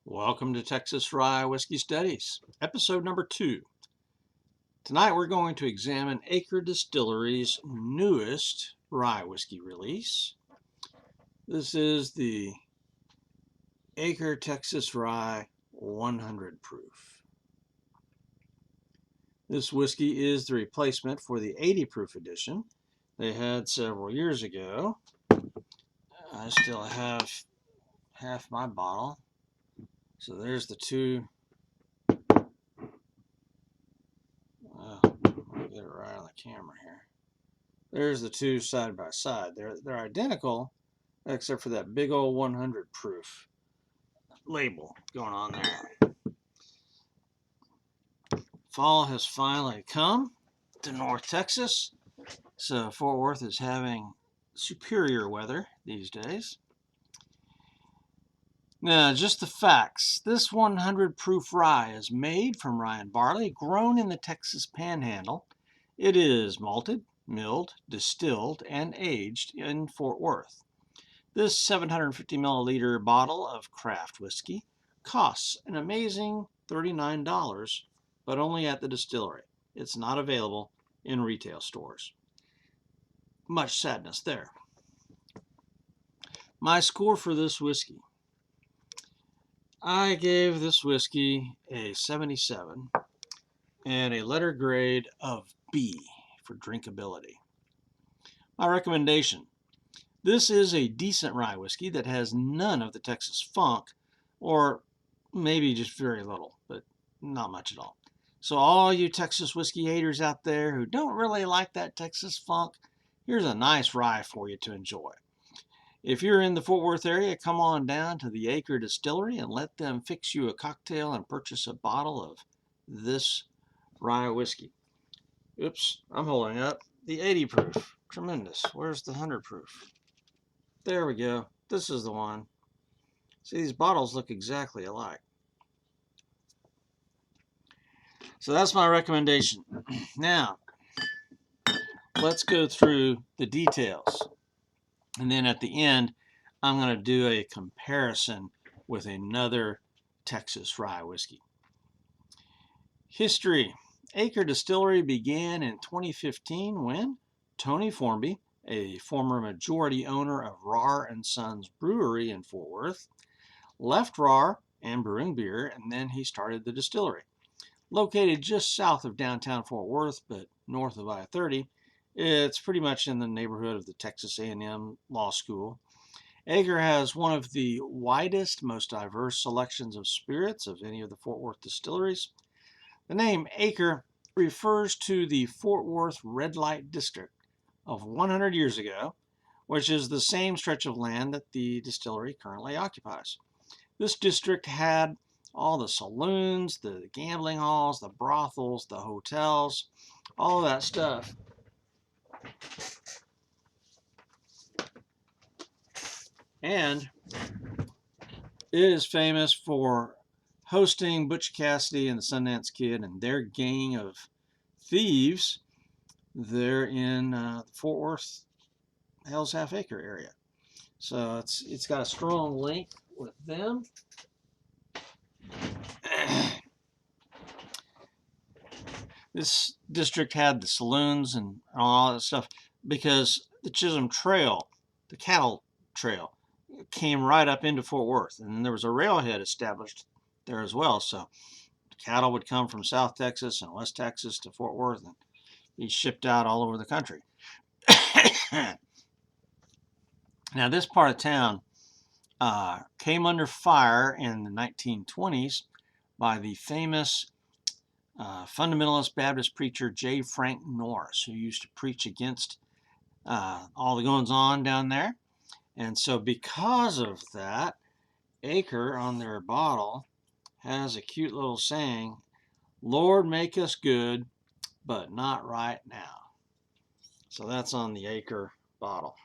Welcome to Texas Rye Whiskey Studies, episode number 2. Tonight we're going to examine Acre Distillery's newest rye whiskey release. This is the Acre Texas Rye 100 Proof. This whiskey is the replacement for the 80 proof edition they had several years ago. I still have half my bottle. So there's the two. I'll get it right on the camera here. There's the two side by side. They're identical, except for that big old 100 proof label going on there. Fall has finally come to North Texas, so Fort Worth is having superior weather these days. Now, just the facts. This 100 proof rye is made from rye and barley grown in the Texas Panhandle. It is malted, milled, distilled, and aged in Fort Worth. This 750 milliliter bottle of craft whiskey costs an amazing $39, but only at the distillery. It's not available in retail stores. Much sadness there. My score for this whiskey. I gave this whiskey a 77 and a letter grade of B for drinkability. My recommendation. This is a decent rye whiskey that has none of the Texas funk, or maybe just very little, but not much at all. So all you Texas whiskey haters out there who don't really like that Texas funk, here's a nice rye for you to enjoy. If you're in the Fort Worth area, come on down to the Acre Distillery and let them fix you a cocktail and purchase a bottle of this rye whiskey. Oops, I'm holding up the 80 proof. Tremendous. Where's the 100 proof? There we go. This is the one. See, these bottles look exactly alike. So that's my recommendation. Now, let's go through the details. And then at the end, I'm going to do a comparison with another Texas rye whiskey. History. Acre Distillery began in 2015 when Tony Formby, a former majority owner of Rahr & Sons Brewery in Fort Worth, left Rahr and brewing beer, and then he started the distillery. Located just south of downtown Fort Worth, but north of I-30, it's pretty much in the neighborhood of the Texas A&M Law School. Acre has one of the widest, most diverse selections of spirits of any of the Fort Worth distilleries. The name Acre refers to the Fort Worth Red Light District of 100 years ago, which is the same stretch of land that the distillery currently occupies. This district had all the saloons, the gambling halls, the brothels, the hotels, all of that stuff. And it is famous for hosting Butch Cassidy and the Sundance Kid and their gang of thieves there in the Fort Worth Hell's Half Acre area. So it's got a strong link with them. This district had the saloons and all that stuff because the Chisholm Trail, the cattle trail, came right up into Fort Worth, and there was a railhead established there as well. So cattle would come from South Texas and West Texas to Fort Worth and be shipped out all over the country. Now, this part of town came under fire in the 1920s by the famous fundamentalist Baptist preacher J. Frank Norris, who used to preach against all the goings on down there. And so because of that, Acre on their bottle has a cute little saying, "Lord, make us good, but not right now." So that's on the Acre bottle.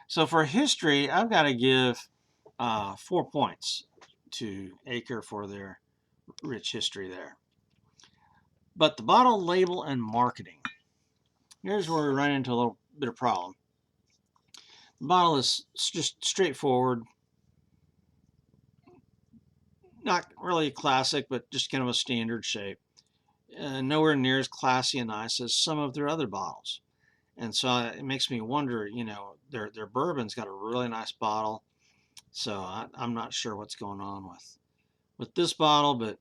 So for history, I've got to give 4 points to Acre for their rich history there. But the bottle, label, and marketing. Here's where we run into a little bit of problem. The bottle is just straightforward, not really classic, but just kind of a standard shape. Nowhere near as classy and nice as some of their other bottles. And so it makes me wonder, their bourbon's got a really nice bottle. So I'm not sure what's going on with this bottle, but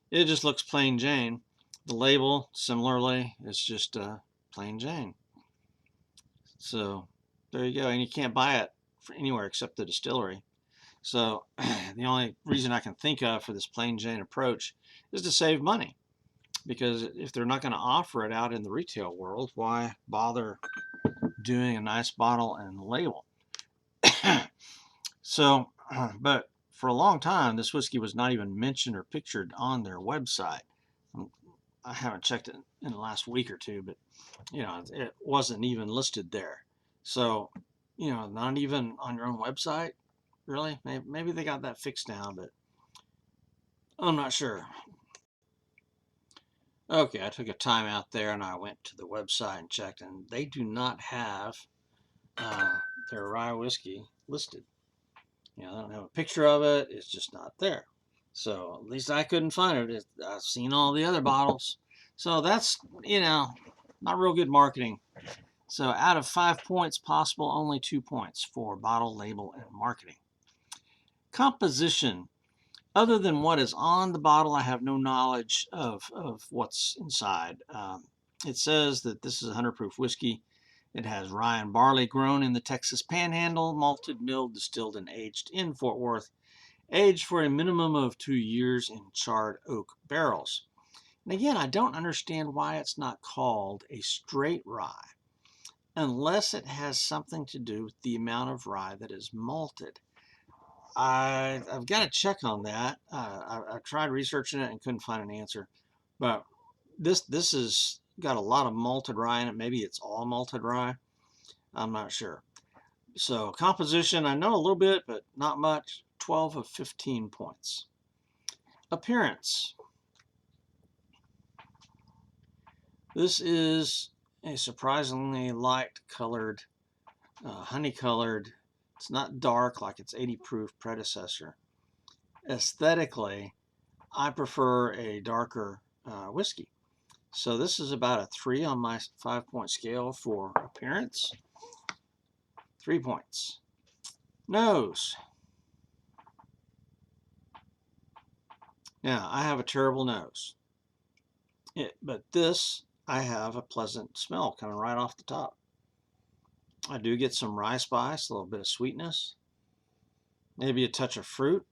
it just looks plain Jane. The label, similarly, is just plain Jane. So there you go. And you can't buy it anywhere except the distillery. So the only reason I can think of for this plain Jane approach is to save money. Because if they're not going to offer it out in the retail world, why bother doing a nice bottle and label? So, but for a long time, this whiskey was not even mentioned or pictured on their website. I haven't checked it in the last week or two, but it wasn't even listed there. So, not even on your own website, really? Maybe they got that fixed now, but I'm not sure. Okay, I took a time out there and I went to the website and checked, and they do not have their rye whiskey listed. They don't have a picture of it. It's just not there. So at least I couldn't find it. I've seen all the other bottles. So that's, not real good marketing. So out of 5 points possible, only 2 points for bottle, label, and marketing. Composition. Other than what is on the bottle, I have no knowledge of what's inside. It says that this is a 100 proof whiskey. It has rye and barley grown in the Texas Panhandle, malted, milled, distilled, and aged in Fort Worth. Aged for a minimum of 2 years in charred oak barrels. And again, I don't understand why it's not called a straight rye, unless it has something to do with the amount of rye that is malted. I've got to check on that. I tried researching it and couldn't find an answer. But this has got a lot of malted rye in it. Maybe it's all malted rye. I'm not sure. So composition, I know a little bit, but not much. 12 of 15 points. Appearance. This is a surprisingly light colored, honey colored. It's not dark like its 80 proof predecessor. Aesthetically, I prefer a darker whiskey. So this is about a 3 on my 5-point scale for appearance. 3 points. Nose. Now, I have a terrible nose. But this, I have a pleasant smell coming right off the top. I do get some rye spice, a little bit of sweetness, maybe a touch of fruit,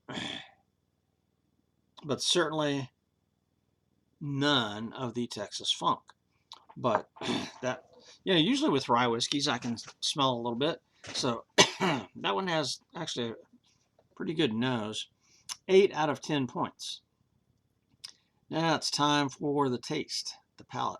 but certainly none of the Texas funk. But that, usually with rye whiskeys, I can smell a little bit. So that one has actually a pretty good nose. 8 out of 10 points. Now it's time for the taste, the palate.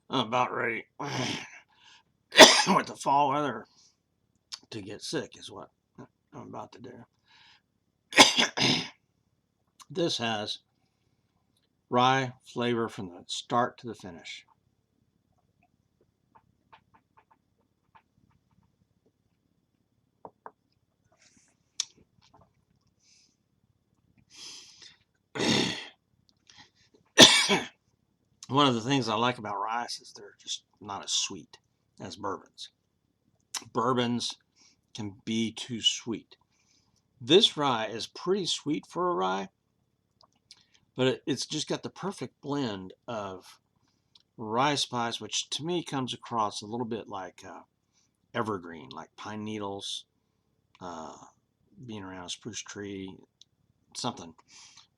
I'm about ready with the fall weather to get sick is what I'm about to do. This has rye flavor from the start to the finish. One of the things I like about rye is they're just not as sweet as bourbons. Bourbons can be too sweet. This rye is pretty sweet for a rye, but it's just got the perfect blend of rye spice, which to me comes across a little bit like evergreen, like pine needles, being around a spruce tree, something.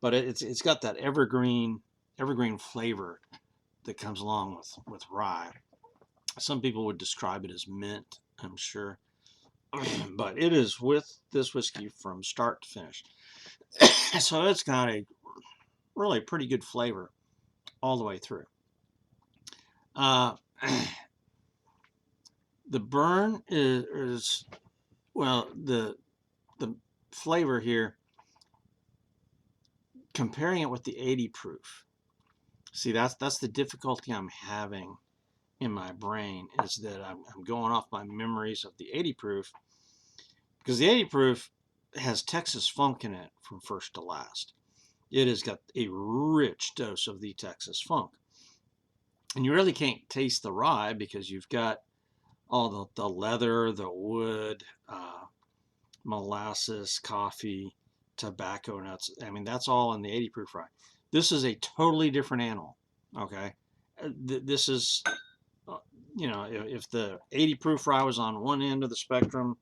But it's got that evergreen flavor that comes along with rye. Some people would describe it as mint, I'm sure. But it is with this whiskey from start to finish. So it's got a really pretty good flavor all the way through. The burn is Well, the flavor here, comparing it with the 80 proof. See, that's the difficulty I'm having in my brain, is that I'm going off my memories of the 80 proof, because the 80 proof has Texas funk in it from first to last. It has got a rich dose of the Texas funk. And you really can't taste the rye because you've got all the leather, the wood, molasses, coffee, tobacco nuts. I mean, that's all in the 80 proof rye. This is a totally different animal. Okay. This is, if the 80 proof rye was on one end of the spectrum,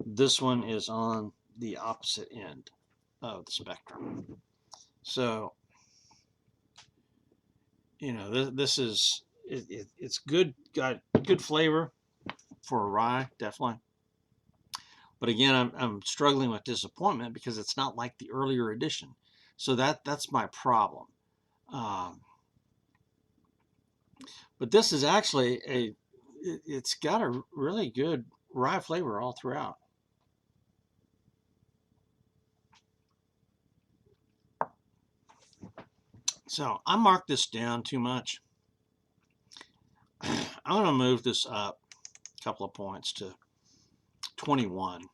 this one is on the opposite end of the spectrum. So, this is, it's good, got good flavor for a rye, definitely. But again, I'm struggling with disappointment because it's not like the earlier edition. So that's my problem. Um, but this is actually it's got a really good rye flavor all throughout. So I marked this down too much. I'm going to move this up a couple of points to 21.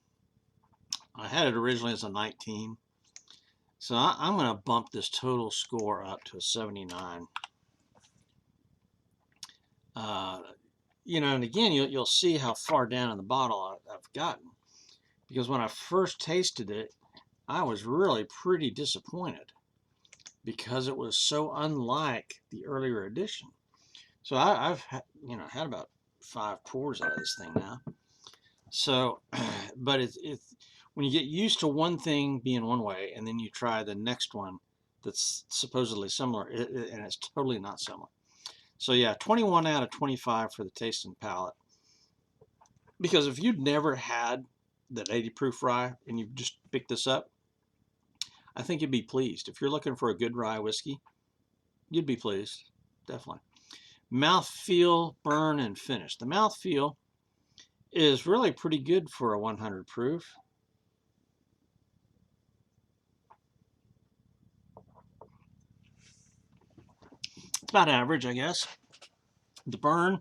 I had it originally as a 19. So I'm going to bump this total score up to a 79. And again, you'll see how far down in the bottle I've gotten. Because when I first tasted it, I was really pretty disappointed because it was so unlike the earlier edition. So I've had about 5 pours out of this thing now. So, but it's when you get used to one thing being one way, and then you try the next one that's supposedly similar, and it's totally not similar. So yeah, 21 out of 25 for the taste and palate. Because if you'd never had that 80 proof rye and you just picked this up, I think you'd be pleased. If you're looking for a good rye whiskey, you'd be pleased, definitely. Mouth feel, burn, and finish. The mouth feel is really pretty good for a 100 proof. It's about average, I guess. The burn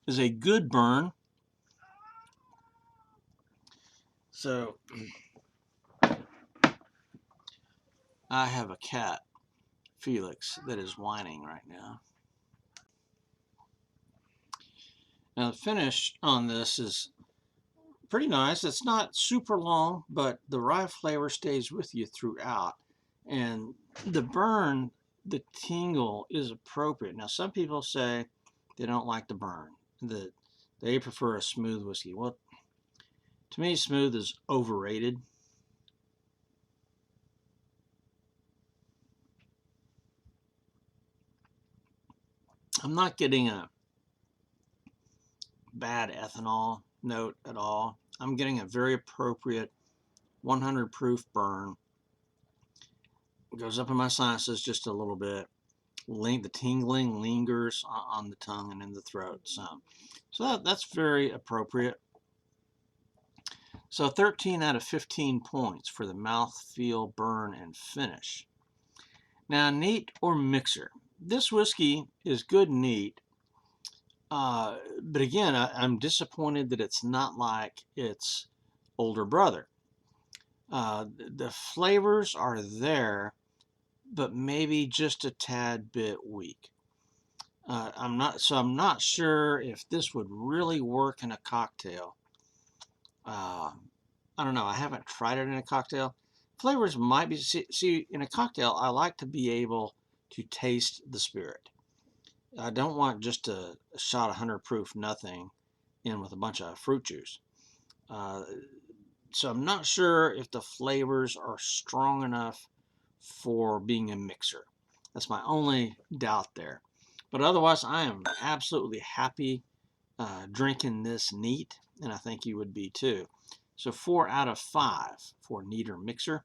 is a good burn. So I have a cat, Felix, that is whining right now. Now the finish on this is pretty nice. It's not super long, but the rye flavor stays with you throughout. And the burn, the tingle is appropriate. Now some people say they don't like the burn, that they prefer a smooth whiskey. Well, to me, smooth is overrated. I'm not getting a bad ethanol note at all. I'm getting a very appropriate 100 proof burn. It goes up in my sinuses just a little bit. The tingling lingers on the tongue and in the throat. So that's very appropriate. So 13 out of 15 points for the mouth feel, burn, and finish. Now, neat or mixer. This whiskey is good neat. But again, I'm disappointed that it's not like its older brother. The flavors are there, but maybe just a tad bit weak. I'm not sure if this would really work in a cocktail. I don't know. I haven't tried it in a cocktail. Flavors might be, see, in a cocktail, I like to be able to taste the spirit. I don't want just a shot of 100 proof nothing in with a bunch of fruit juice. Uh, so I'm not sure if the flavors are strong enough for being a mixer. That's my only doubt there. But otherwise, I am absolutely happy drinking this neat, and I think you would be too. So 4 out of 5 for neat or mixer.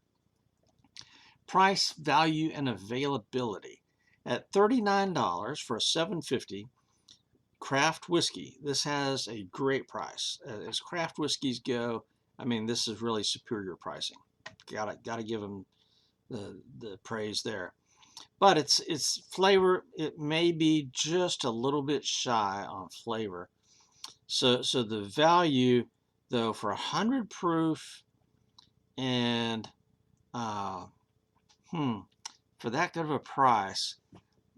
Price, value, and availability. At $39 for a 750 craft whiskey, this has a great price. As craft whiskeys go, I mean, this is really superior pricing. Gotta give them the praise there. But it's flavor. It may be just a little bit shy on flavor. So the value though for 100 proof and uh, for that good of a price,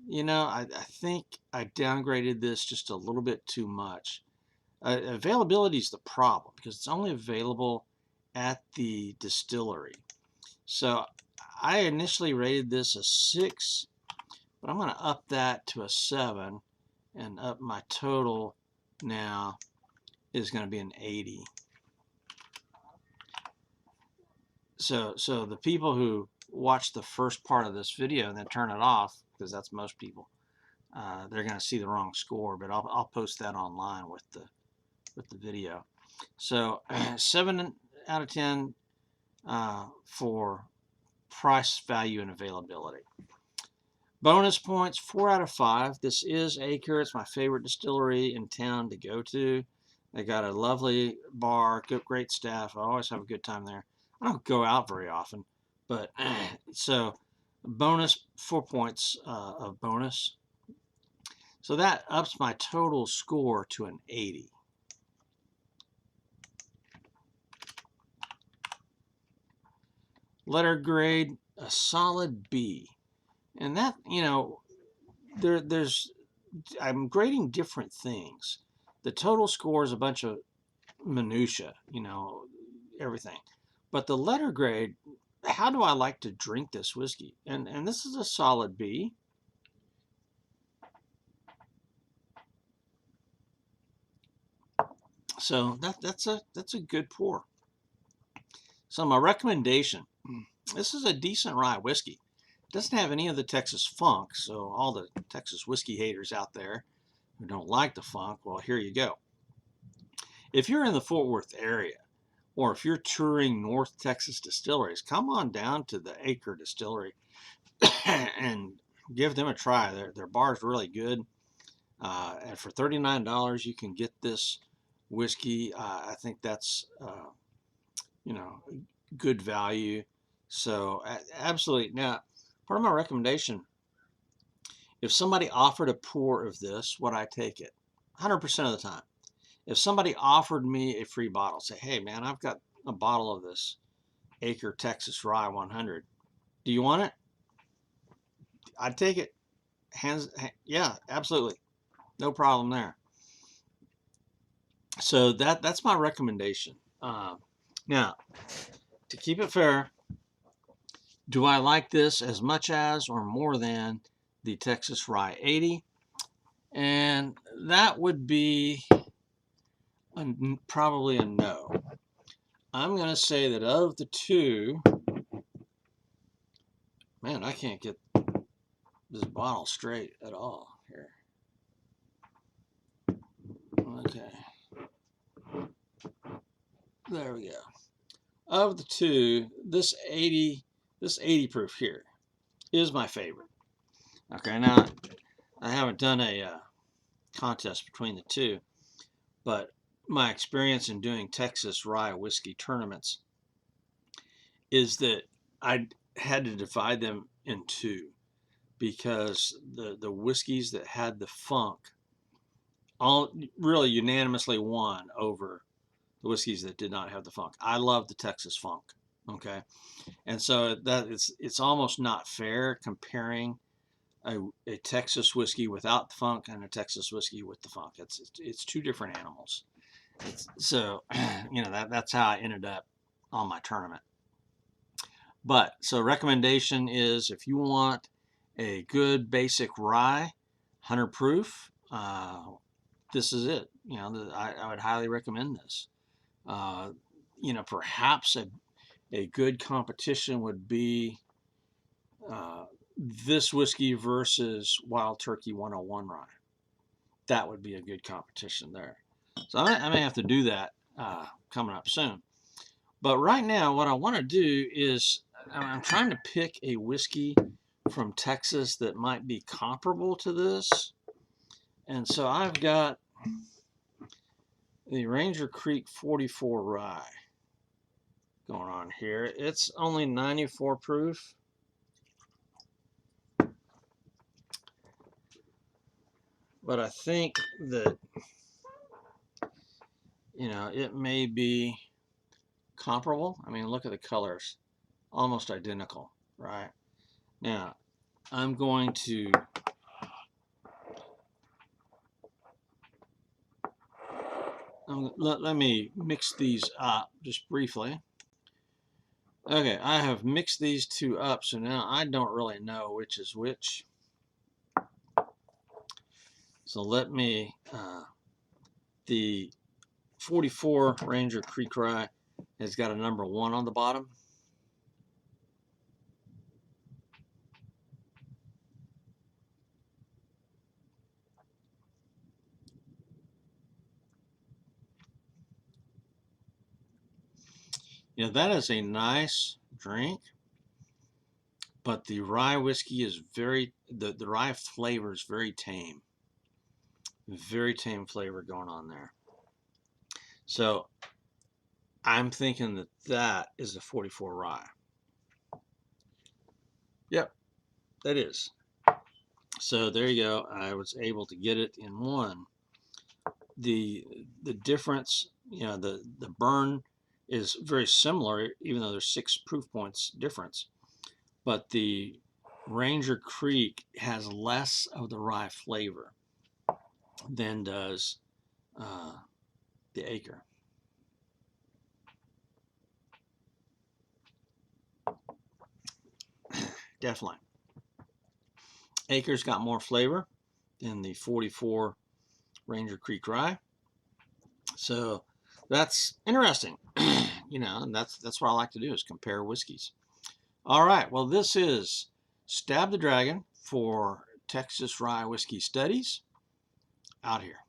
you know, I think I downgraded this just a little bit too much. Availability is the problem because it's only available at the distillery. So I initially rated this a 6, but I'm going to up that to a 7, and up my total now is going to be an 80. So the people who watch the first part of this video and then turn it off, because that's most people, they're going to see the wrong score, but I'll post that online with the video. So 7 out of 10 for price, value, and availability. Bonus points, 4 out of 5. This is Acre. It's my favorite distillery in town to go to. They got a lovely bar, great staff. I always have a good time there. I don't go out very often, but so bonus, 4 points of bonus. So that ups my total score to an 80. Letter grade, a solid B. And that, you know, I'm grading different things. The total score is a bunch of minutia, you know, everything. But the letter grade, how do I like to drink this whiskey? And this is a solid B. So that's a good pour. So my recommendation, this is a decent rye whiskey. It doesn't have any of the Texas funk, so all the Texas whiskey haters out there who don't like the funk, well, here you go. If you're in the Fort Worth area, or if you're touring North Texas distilleries, come on down to the Acre Distillery and give them a try. Their bar is really good. And for $39, you can get this whiskey. I think that's, you know, good value. So absolutely. Now, part of my recommendation, if somebody offered a pour of this, would I take it? 100% of the time. If somebody offered me a free bottle, say, hey man, I've got a bottle of this Acre Texas Rye 100. Do you want it? I'd take it. Yeah, absolutely. No problem there. So that's my recommendation. Now, to keep it fair, do I like this as much as or more than the Texas Rye 80? And that would be probably a no. I'm going to say that of the two, man, I can't get this bottle straight at all here. Okay. There we go. Of the two, this 80 proof here is my favorite. Okay, now I haven't done a contest between the two, but my experience in doing Texas Rye whiskey tournaments is that I had to divide them in two because the whiskeys that had the funk all really unanimously won over the whiskeys that did not have the funk. I love the Texas funk, okay? And so that it's almost not fair comparing a Texas whiskey without the funk and a Texas whiskey with the funk. It's two different animals. So, you know, that's how I ended up on my tournament. But, so recommendation is if you want a good basic rye, 100 proof, this is it. You know, I would highly recommend this. You know, perhaps a good competition would be this whiskey versus Wild Turkey 101 rye. That would be a good competition there. So I may have to do that coming up soon. But right now, what I want to do is I'm trying to pick a whiskey from Texas that might be comparable to this. And so I've got the Ranger Creek 44 Rye. one here. It's only 94 proof. But I think that, you know, it may be comparable. I mean, look at the colors. Almost identical, right? Now, I'm going to let me mix these up just briefly. Okay, I have mixed these two up, so now I don't really know which is which. So let me, the 44 Ranger Creek Rye has got a number 1 on the bottom. You know, that is a nice drink, but the rye whiskey is very, the rye flavor is very tame. Very tame flavor going on there. So I'm thinking that that is a 44 rye. Yep, that is. So there you go. I was able to get it in one. The difference, you know, the burn is very similar, even though there's 6 proof points difference. But the Ranger Creek has less of the rye flavor than does the Acre. Definitely. Acre's got more flavor than the 44 Ranger Creek Rye. So that's interesting. You know, and that's what I like to do, is compare whiskeys. All right, well, this is Stab the Dragon for Texas Rye Whiskey Studies. Out here.